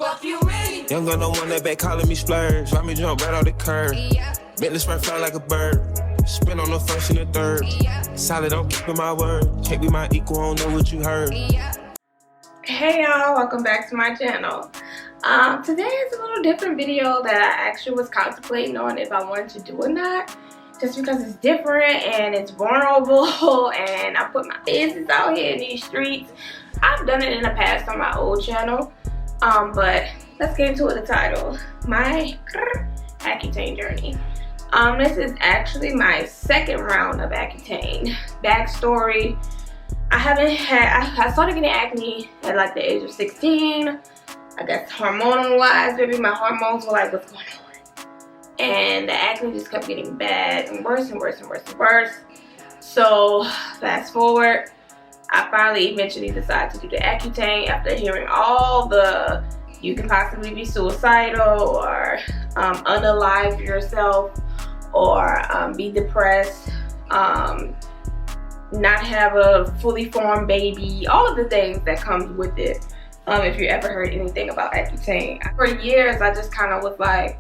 Fuck you mean? Young girl don't want that back calling me splurge. Let me jump right off the curb. Bentley sprint fly like a bird. Spin on the first and the third. Solid, I'm keeping my word. Can't be my equal, I don't know what you heard. Hey y'all, welcome back to my channel. Today is a little different video that I actually was contemplating on if I wanted to do or not. Just because it's different and it's vulnerable and I put my business out here in these streets. I've done it in the past on my old channel. But let's get into the title. My Accutane journey. This is actually my second round of Accutane. Backstory. I started getting acne at like the age of 16. I guess hormonal wise, maybe my hormones were like, what's going on? And the acne just kept getting bad and worse and worse and worse and worse. So fast forward, I finally eventually decided to do the Accutane after hearing all the you can possibly be suicidal or unalive yourself or be depressed, not have a fully formed baby, all of the things that comes with it. If you ever heard anything about Accutane. For years I just kind of was like,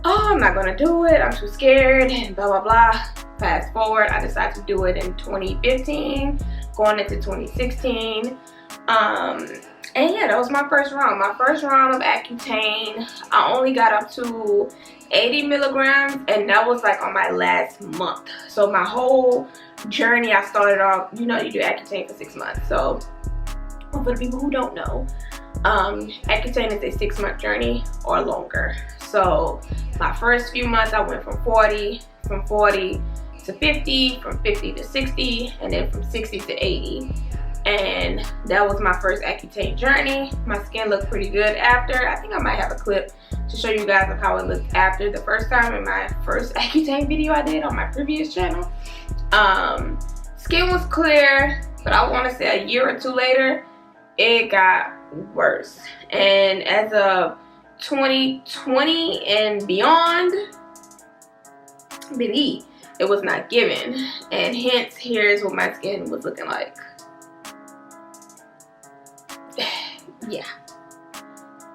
oh, I'm not gonna do it, I'm too scared and blah blah blah. Fast forward, I decided to do it in 2015 going into 2016. And yeah, that was my first round. My first round of Accutane, I only got up to 80 milligrams, and that was like on my last month. So my whole journey, I started off, you know, you do Accutane for 6 months. So for the people who don't know, Accutane is a 6-month journey or longer. So my first few months, I went from 40 to 50, from 50 to 60, and then from 60 to 80. And that was my first Accutane journey. My skin looked pretty good after. I think I might have a clip to show you guys of how it looked after the first time in my first Accutane video I did on my previous channel. Skin was clear, but I want to say a year or two later, it got worse. And as of 2020 and beyond, believe it was not given. And hence, here's what my skin was looking like. Yeah,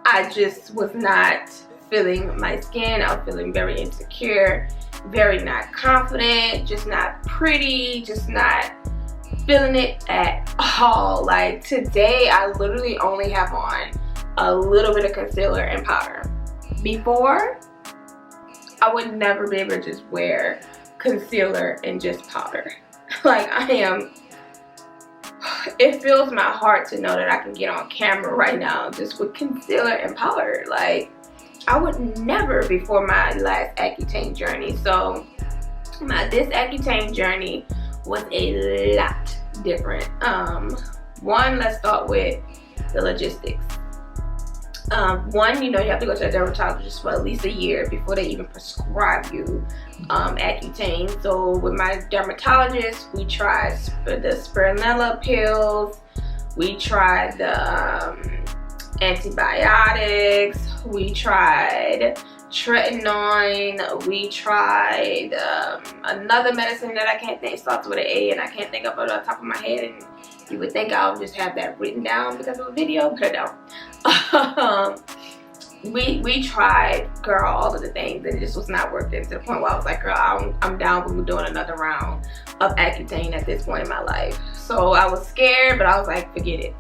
I just was not feeling my skin. I was feeling very insecure, very not confident, just not pretty, just not feeling it at all. Like today, I literally only have on a little bit of concealer and powder. Before, I would never be able to just wear concealer and just powder. Like it fills my heart to know that I can get on camera right now just with concealer and powder. Like I would never before my last Accutane journey. So this Accutane journey was a lot different. One, let's start with the logistics. One, you know, you have to go to a dermatologist for at least a year before they even prescribe you Accutane. So with my dermatologist, we tried the spironella pills, we tried the antibiotics, we tried tretinoin, we tried another medicine that I can't think, starts with an A and I can't think of it on the top of my head, and you would think I'll just have that written down because of a video, but I don't. We tried, girl, all of the things, and it just was not worth it, to the point where I was like, girl, I'm down when we're doing another round of Accutane at this point in my life. So I was scared, but I was like, forget it.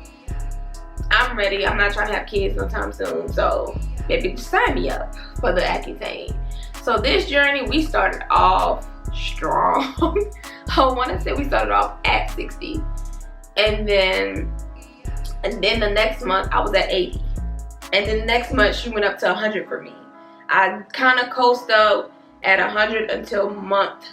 I'm ready. I'm not trying to have kids no time soon, so maybe just sign me up for the Accutane. So this journey, we started off strong. I want to say we started off at 60. And then the next month I was at 80. And then the next month she went up to 100 for me. I kind of coasted up at 100 until month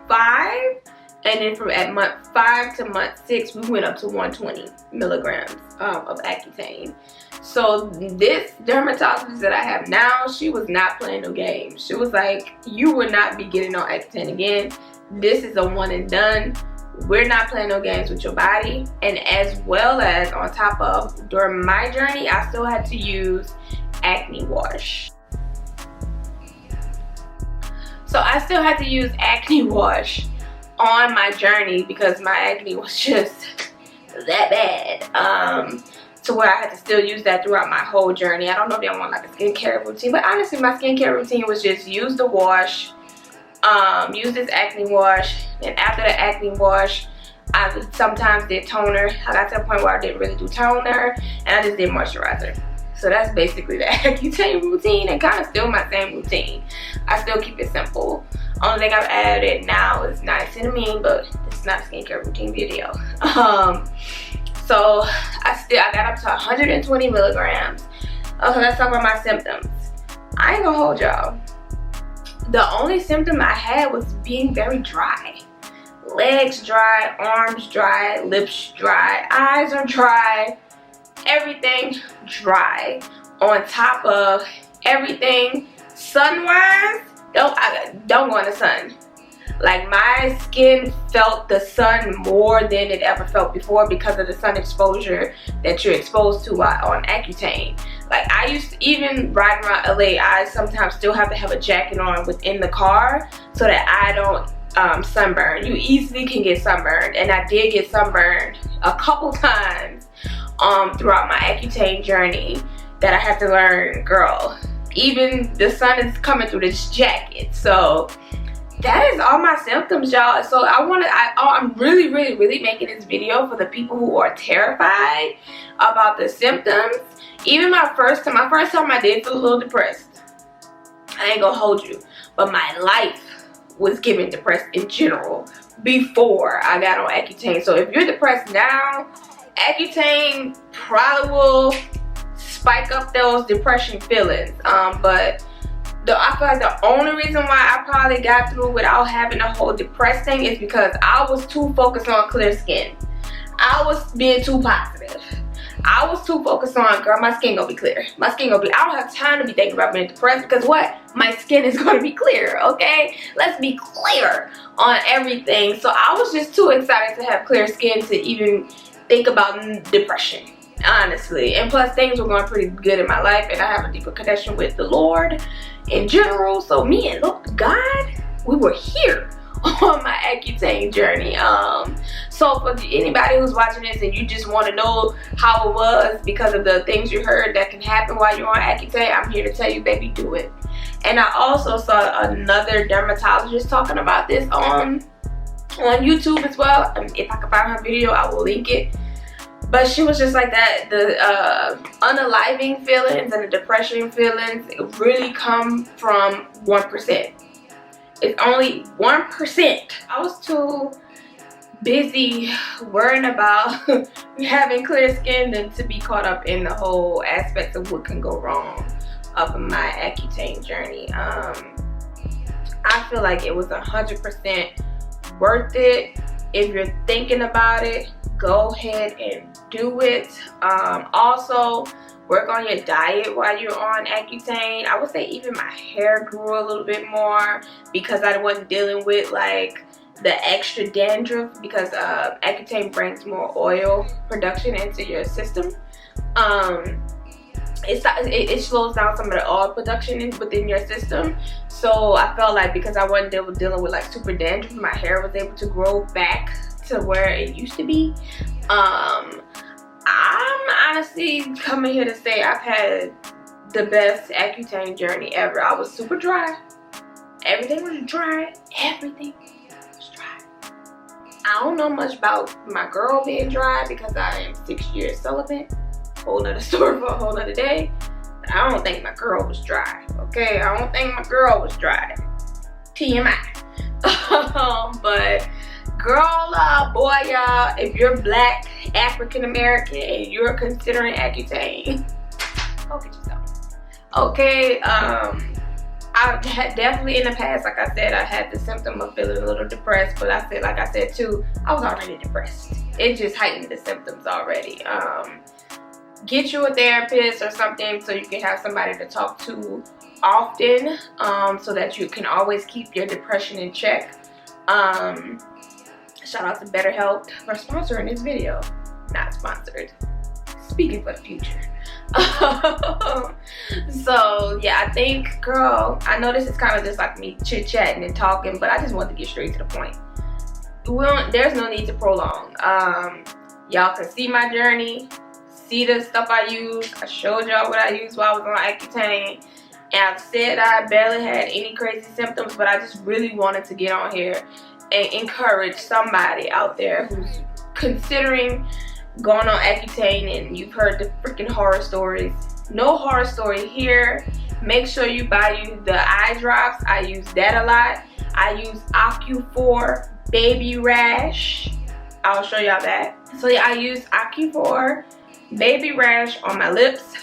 5. And then from at month 5 to month 6, we went up to 120 milligrams of Accutane. So this dermatologist that I have now, she was not playing no games. She was like, you will not be getting on Accutane again. This is a one and done. We're not playing no games with your body. And as well as on top of, during my journey, I still had to use acne wash. So I still had to use acne wash on my journey because my acne was just that bad. to where I had to still use that throughout my whole journey. I don't know if y'all want like a skincare routine, but honestly my skincare routine was just use the wash, use this acne wash, and after the acne wash I sometimes did toner. I got to a point where I didn't really do toner and I just did moisturizer. So that's basically the Accutane routine, and kind of still my same routine. I still keep it simple. Only thing I've added now is niacinamide, but this is not a skincare routine video. So I got up to 120 milligrams. Okay, let's talk about my symptoms. I ain't gonna hold y'all. The only symptom I had was being very dry. Legs dry, arms dry, lips dry, eyes are dry, everything dry. On top of everything, sun-wise, don't go in the sun. Like my skin felt the sun more than it ever felt before because of the sun exposure that you're exposed to on Accutane. Like I used to, even riding around LA, I sometimes still have to have a jacket on within the car so that I don't sunburn. You easily can get sunburned, and I did get sunburned a couple times throughout my Accutane journey that I had to learn, girl, even the sun is coming through this jacket. So that is all my symptoms, y'all. So I'm really making this video for the people who are terrified about the symptoms. Even my first time I did feel a little depressed. I ain't gonna hold you, but my life was getting depressed in general before I got on Accutane. So if you're depressed now, Accutane probably will spike up those depression feelings. But I feel like the only reason why I probably got through without having a whole depressed thing is because I was too focused on clear skin. I was being too positive. I was too focused on, girl, my skin gonna be clear. My skin gonna be, I don't have time to be thinking about being depressed because what? My skin is gonna be clear, okay? Let's be clear on everything. So I was just too excited to have clear skin to even think about depression, honestly. And plus things were going pretty good in my life and I have a deeper connection with the Lord in general. So me and God, we were here on my Accutane journey. So for anybody who's watching this and you just want to know how it was because of the things you heard that can happen while you're on Accutane, I'm here to tell you, baby, do it. And I also saw another dermatologist talking about this on YouTube as well. If I can find her video, I will link it. But she was just like that, the unaliving feelings and the depression feelings really come from 1%. It's only 1%. I was too busy worrying about having clear skin than to be caught up in the whole aspects of what can go wrong of my Accutane journey. I feel like it was 100% worth it. If you're thinking about it, go ahead and do it. Also, work on your diet while you're on Accutane. I would say even my hair grew a little bit more because I wasn't dealing with like the extra dandruff because Accutane brings more oil production into your system. It slows down some of the oil production within your system. So I felt like because I wasn't dealing with like super dandruff, my hair was able to grow back to where it used to be. I'm honestly coming here to say I've had the best Accutane journey ever. I was super dry. Everything was dry. Everything was dry. I don't know much about my girl being dry because I am 6 years celibate. Whole nother story for a whole nother day. But I don't think my girl was dry. Okay, I don't think my girl was dry. TMI. But girl, boy, y'all, if you're black, African American, and you're considering Accutane, go get yourself. Okay, I had definitely in the past, like I said, I had the symptom of feeling a little depressed, but like I said too, I was already depressed. It just heightened the symptoms already. Get you a therapist or something so you can have somebody to talk to often, so that you can always keep your depression in check. Shout out to BetterHelp for sponsoring this video. Not sponsored. Speaking for the future. So yeah, I think, girl, I know this is kind of just like me chit-chatting and talking, but I just want to get straight to the point. There's no need to prolong. Y'all can see my journey, see the stuff I use. I showed y'all what I used while I was on Accutane. And I've said I barely had any crazy symptoms, but I just really wanted to get on here and encourage somebody out there who's considering going on Accutane and you've heard the freaking horror stories. No horror story here. Make sure you buy you the eye drops. I use that a lot. I use Accutane Baby Rash. I'll show y'all that. So yeah, I use Accutane Baby Rash on my lips.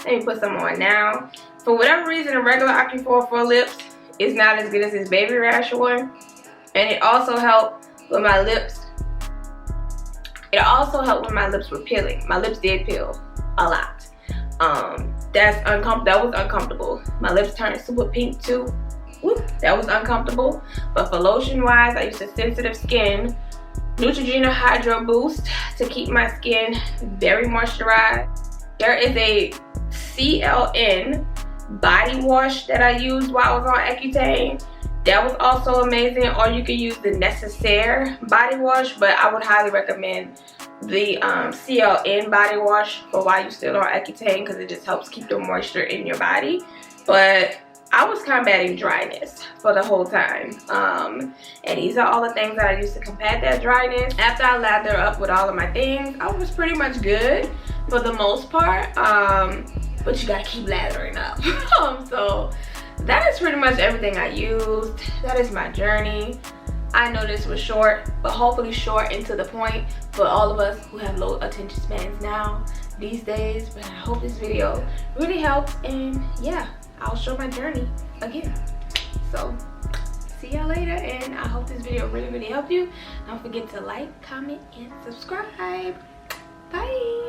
Let me put some on now. For whatever reason, a regular Accutane for lips is not as good as this Baby Rash one. And it also helped with my lips. It also helped when my lips were peeling. My lips did peel a lot. That was uncomfortable. My lips turned super pink too. Whoop, that was uncomfortable. But for lotion wise, I use a sensitive skin Neutrogena Hydro Boost to keep my skin very moisturized. There is a CLN body wash that I used while I was on Accutane. That was also amazing. Or you can use the Necessaire body wash, but I would highly recommend the CLN body wash for while you're still on Accutane, because it just helps keep the moisture in your body. But I was combating dryness for the whole time. And these are all the things that I used to combat that dryness. After I lathered up with all of my things, I was pretty much good for the most part. But you gotta keep lathering up. So that is pretty much everything I used. That is my journey. I know this was short, but hopefully short and to the point for all of us who have low attention spans now these days. But I hope this video really helped, and yeah, I'll show my journey again. So see y'all later, and I hope this video really helped you. Don't forget to like, comment, and subscribe. Bye.